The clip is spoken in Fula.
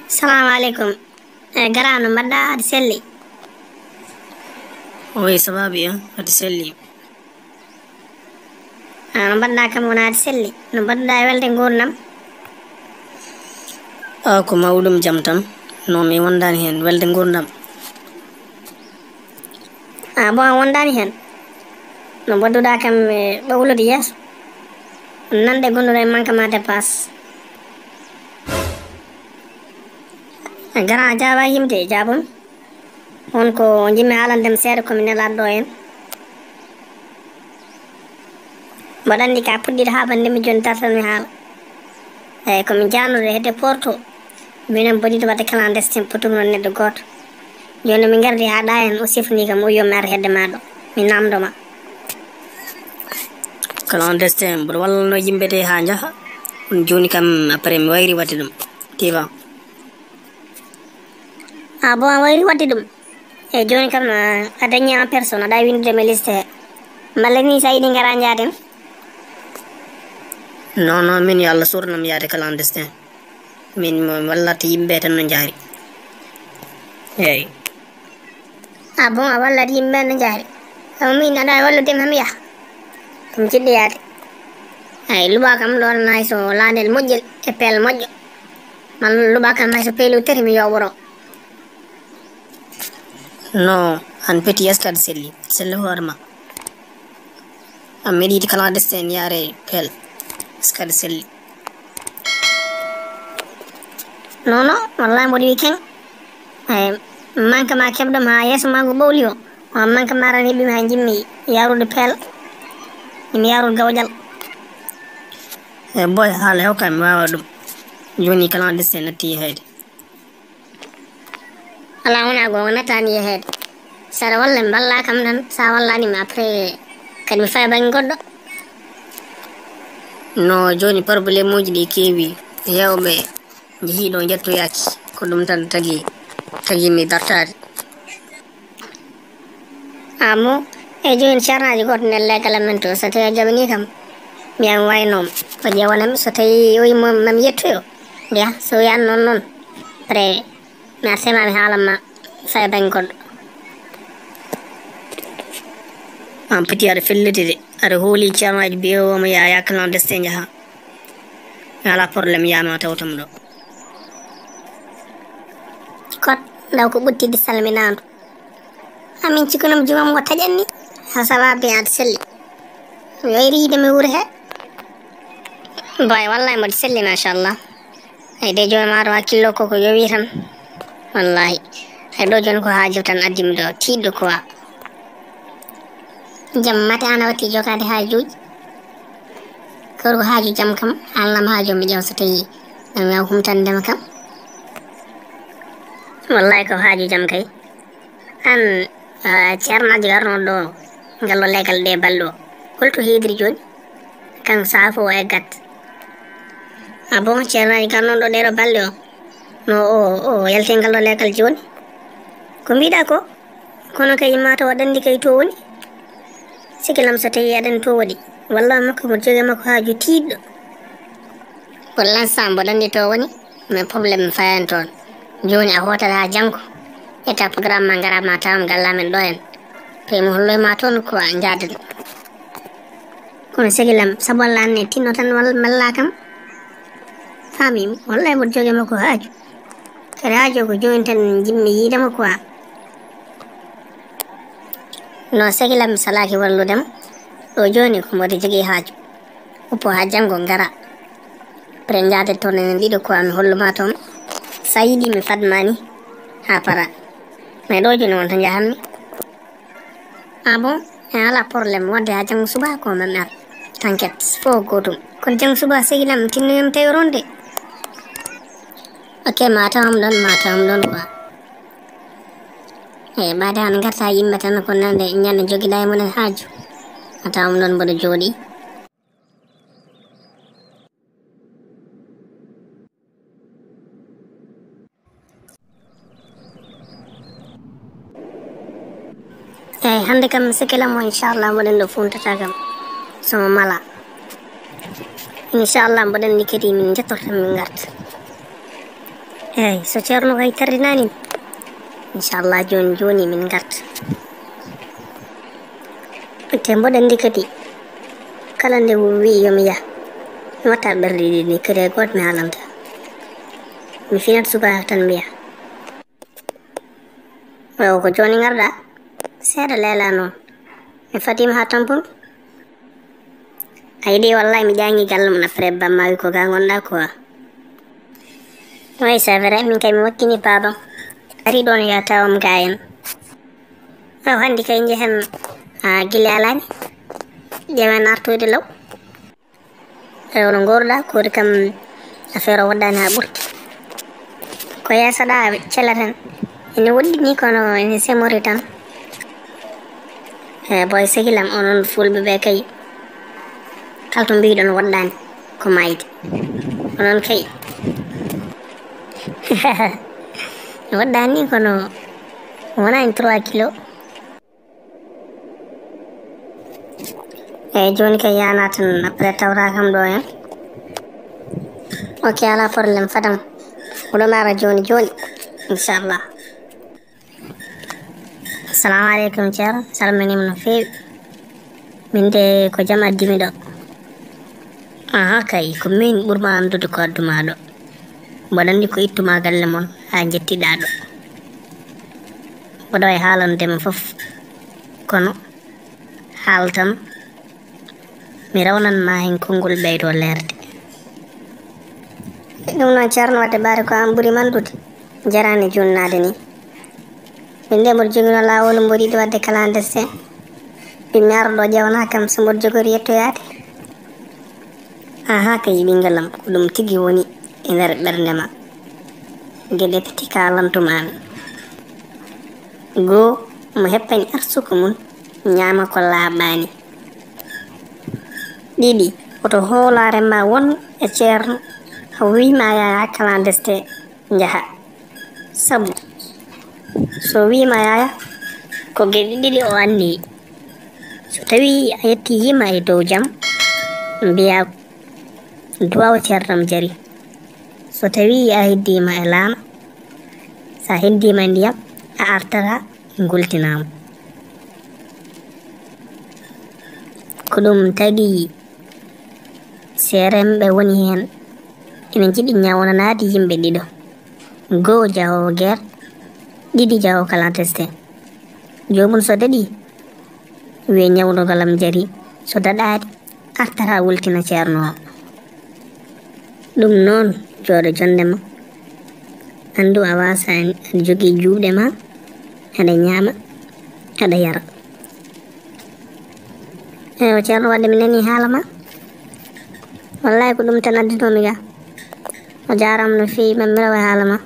السلام عليكم. قرانا مدى أرسلي. وي سبابي أرسلي. أنا بدنا كم أرسلي. نبدأ ولدي نقولنا. Ako mawɗum jam tan no mi wondani hen welde gurdam. Bo a wondani hen. No badduɗa kam ɓawlude yeeso. Nande gonnuɗo e manque ma dépasse. Gara jawa yimde jabon. On ko jimmi haalandem seeɗa komi nelaɗo ɗo en. Mbaɗa andi ka puɗɗiɗo haɓandemi joni tartanmi haala. Eyi komi janude hedde porto. Minen boniɗo wadde clandestin potumno neɗɗo goto. Joni mi gardi ha ɗa en o sifni kam o yomi ar hedde maɗo mi namdoma. Clandestin mboɗo wallano yimɓe de ha jaaha joni kam après mi wayri wadde ɗum tiwa. Bo a wayri wadde ɗum e joni kam a dañi en personne aɗa windude me liste he mballa ni sa yiɗi gara jaaden. Non min yo Allah surnam yaade clandestin min wallata yimɓe tan no jaari. Eyi Bon a wallat yimɓe no jaari min aɗa walludema ham yaha komi jiɗɗo yaade. Luɓa kam ɗon hayso landel moƴƴel e peel moƴƴo malla luɓa kam hayso peelu tati mi yoɓoro. non an peti eskade selli hoorema an miɗa yiɗi clandestin yaare peel eskade selli. Non wallahi mboɗo wi ken manque ma keɓɗom ha yeeso ma ngo ɓowli o manque ma ran heeɓimi ha jimmi yarude peel imi yarude gawƴal. Boy haala hew kam mi wawa ɗum joni clandestin natti yehede. Ala wona gonga natani yehede saɗa walla mi balla kam tan sa wallanimi après kadi mi faya banggue goɗɗo. No joni probléme uji ɗi keewi hewɓe jeehiɗo jettoyaki ko ɗum tan tagimi dartade. Mo e joni ceernaji goto nder leggal amen to so tawi a jaɓani kam mbiyan waynomo o ƴewanami so tawi o yimo mami yettoyo mbiya so wiyan noon après mi artema mi haalanma faya banggue goɗɗo. An peti aɗa felliti de aɗa hooli ceernaji mbiyowomo ya clandestin jaaha ala probléme yama tawtamo ɗo. Kot daw ko ɓuttide salminadu amin cikanam jumam ngo taƴanni ha sababu aɗa selli mi wayri yiide mi wuuri he boy wallahi mboɗo selli machallah. De joni maɗo hakkillo koko yowi tan wallahi ɗo joni ko haaju tan addimi ɗo tiɗɗo quoi jam mate ana watti jogade haajuji kawri ko haaju jam kam alnam haaju mi ƴeew so tawi ɗam yaw humtandema kam wallahi ko haaju jam kay an ceernaji garnoɗo ɗo ngallo legal ɗe balɗo holto heediri joni kan saafo o eggat. Bon ceernaji garnoɗo ɗeɗo balɗe o no o yalti ngallo legal joni ko mbiɗa ko kono kay mata waɗandi kay to woni sikilam so tawi aɗani to waɗi walla makko mo jogi makko haaju tiɗɗo pour l'instant mboɗo andi to woni mais probléme fayan toon joni a hotat ha janggo etta programme ma garama tawam gallamen ɗo en pay mo holloyma toon ko jaden kono sigilam saabu Allah anne tinno tan walla kam famimi wallahi mboɗo jogi makko haaju kadi haaju ko joni tan jimmi yiidema quoi. No sigilam salaki walludem ɗo joni ko mboɗo jogui haaju uppo ha janggo gara pre jaade toon enen ɗiɗo quoi mi holluma toon sa yiiɗi mi fadmani ha para mais ɗo joni wonto jahanmi. Bon en ala probléme wadde ha janggo suba ko mami ar t'enquête fo gotum kono janggo suba sigilam tinnoyam tawi ronde ok ma tawam ɗon quoi. Ɓaade hano garta yimɓe tan ko nande ñande joguiɗa e munen haaju a tawam ɗon mboɗo jooɗi. Hande kam sikilam o inchallah mboɗen ɗo funtata kam somo mala inchallah mboɗen ni kadi min jettortan min garta eyi so ceerno kay tardinani inchallah joni joni min garta te mboɗa ndi kadi kala nde wi yomi yaha mi watta ɓerɗe ɗiɗi ni kadi e goto mi haalanta mi finat subaka tan mbiya o ko joni garɗa seeɗa leela noon mi fatima ha tampon a yiɗi wallahi mi ƴangi galle mon après bamma wi ko ga gonɗa quoi oui c'est vrai min kay mi wakkini babam ari ɗon ya tawam ga en o handi kay jehen guille alani ƴeewen artude law ono gorɗa kori kam affaire o waddani ha ɓurti ko yesaɗa cella tan ene woɗɗini kono ene semori tan boy sehilam onon fulɓe ɓe kay kalto mbiɗon waɗɗani ko mayde onon kay waɗɗani kono wona en 3 kilo eyyi joni kay yana tan après tawra kam ɗo hen ok ala probléme fadam oɗo mara joni joni inchallah assalamu aleykum ceerno salminima no fewi min de ko jaam addimi ɗo aha kay ko min ɓurma andude ko adduma ɗo mboɗa andi ko ittuma galle mon ha jettiɗa ɗo mboɗo e haalandema foof kono haal tan mi rawnanma hen konngol ɓeydo lerde ɗum noon ceerno wadde ɓaade ko an ɓuuri mandude jarani junnade ni min nde mboɗo jogino lawol mboɗo yiɗi wadde clandestin ɓimmi arɗo ƴewna kam so mboɗo jogori yettoyade aha kay ɓingalam ko ɗum tigui woni e nder ɓerdema gueɗe tati kalantuma goo mo heppani arsuko mum ñama ko laaɓani ɗiɗi oto hoolare ma won e ceerno wima yaya clandestin jaaha sabu so wima yaya ko gueɗe ɗiɗi o anni so tawi a yetti yima e dow jaam mbiya duwaw ceernam jari so tawi a heddima e laana sa heddima e ndiyam a artata gultinama ko ɗum tagi seremɓe woni hen ina jiɗi ñawnanade yimɓe ɗiɗo goo jahowo guerre ɗiɗi jahowo clandestin jomum so daɗi wiye ñawdogalam jari so daɗari artata wultina ceerno o ɗum noon jooɗo jondema andu a wasa aɗa jogui juuɗe ma aɗa ñaama aɗa yara eyo ceerno wadde mi nani haala ma wallahi ko ɗum tan addinomi ga o jarama no fewi man mi rawa haala ma